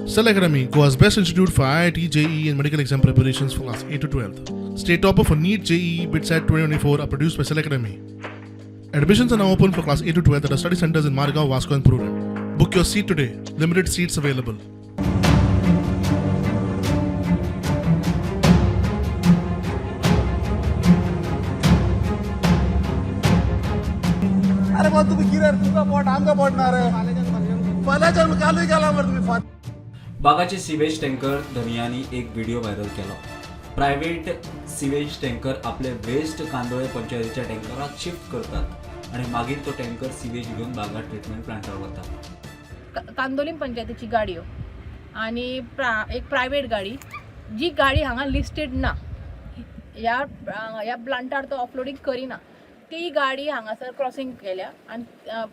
Cell Academy, Goa's best institute for IIT, JEE and medical exam preparations for class 8 to 12th. State topper for NEET, JEE, BITSAT 2024 are produced by Cell Academy. Admissions are now open for class 8 to 12th at our study centers in Margao, Vasco and Purun. Book your seat today. Limited seats available. अरे भाऊ तुम्ही किरे तुमचा पोट आमचा पोटणार आहे पाल्याच्या चालू केला तुम्ही बागाचे सिवेज टँकर धनियांनी एक व्हिडिओ व्हायरल केला. प्रायव्हेट सिवेज टँकर आपले वेस्ट कांदोळे पंचायतीच्या टँकरात शिफ्ट करतात आणि मागीर तो टँकर सिवेज घेऊन बागा ट्रीटमेंट प्लांटावर वतात. कांदोलीम पंचायतीची गाडी हो आणि एक प्रायव्हेट गाडी जी गाडी हांगा लिस्टेड ना ह्या प्लांटार तो ऑफलोडिंग करिना ती गाडी हांगासर क्रॉसिंग केल्या आणि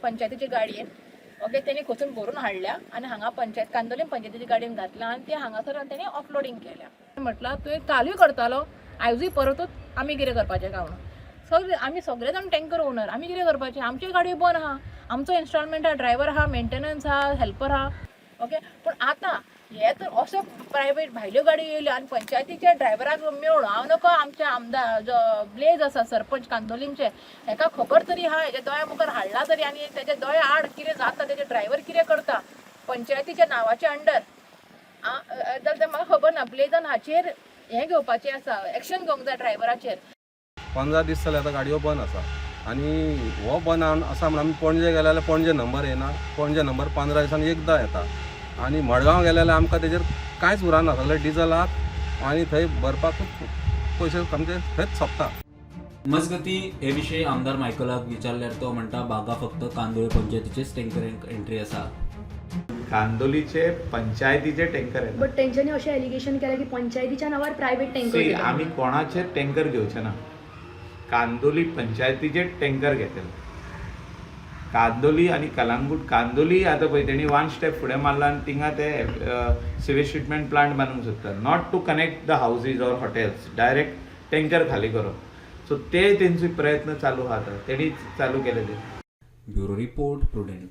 पंचायतीची गाडी आहे ओके त्यांनी खोसून भरून हाडल्या आणि हांगा पंचायत कांदोलीम पंचायतीची गाडीन घातला आणि ते हांगासर त्यांनी ऑफलोडिंग केल्या. म्हटलं तुवें कालूय करतालो आयजूय परतूच आमी कितें करपाचें काय म्हणून आमी सगळे जाण टँकर ओनर आमी कितें करपाचें आमची गाडी बंद आहा आमचो इन्स्टॉलमेंट आहा ड्रायव्हर आहा मेंटेनन्स आहा हेल्पर आहा ओके पूण आतां हे तर असो प्रायव्हेट भायल्यो गाडी येयल्यो आनी पंचायतीच्या ड्रायव्हराक मेळून हांव नको आमच्या आमदार जो ब्लेज आसा सरपंच कांदोलीमचे हेका खबर तरी आहा हेच्या दोळ्या मुखार हाडला तरी आनी तेच्या दोळ्या आड कितें जाता तेजे ड्रायव्हर कितें करता पंचायतीच्या नांवाच्या अंडर जाल्यार तें म्हाका खबर ना ब्लेजान हाचेर हें घेवपाचें आसा एक्शन घेवंक जाय ड्रायव्हराचेर. 15 दीस जाले आतां गाडयो बंद आसा आनी हो बंद आसा म्हण आमी पणजे गेले जाल्यार पणजे नंबर येना पणजे नंबर 15 दिसांनी एकदां येता आनी मडगांव गेले जाल्यार आमकां तेजेर कांयच उरना सगळें डिझलाक आनी थंय भरपाकूच पयशे आमचे थंयच सोंपता. मजगती हे विशयी आमदार मायकलाक विचारल्यार तो म्हणटा बागा फक्त कांदोळे पंचायतीचेच टँकर एंट्री आसा. कांदोलीचे पंचायतीचे टँकर आहेत. बट तेंच्यांनी अशें एलिगेशन केलें की पंचायतीच्या नांवार प्रायव्हेट टँकर आम्ही कोणाचे टँकर घेवचे ना कांदोली पंचायतीचे टँकर घेतले. कांदोली आणि कलंगूट कांदोली आता पळय तेणी वन स्टेप फुडें मारला आनी थिंगा ते सिवेज ट्रिटमेंट प्लांट बांदूंक सोदता not to connect the houses or hotels direct tanker खाली करप सो ते तेंचे प्रयत्न चालू आहात तेणी चालू केले ते. Bureau report prudent.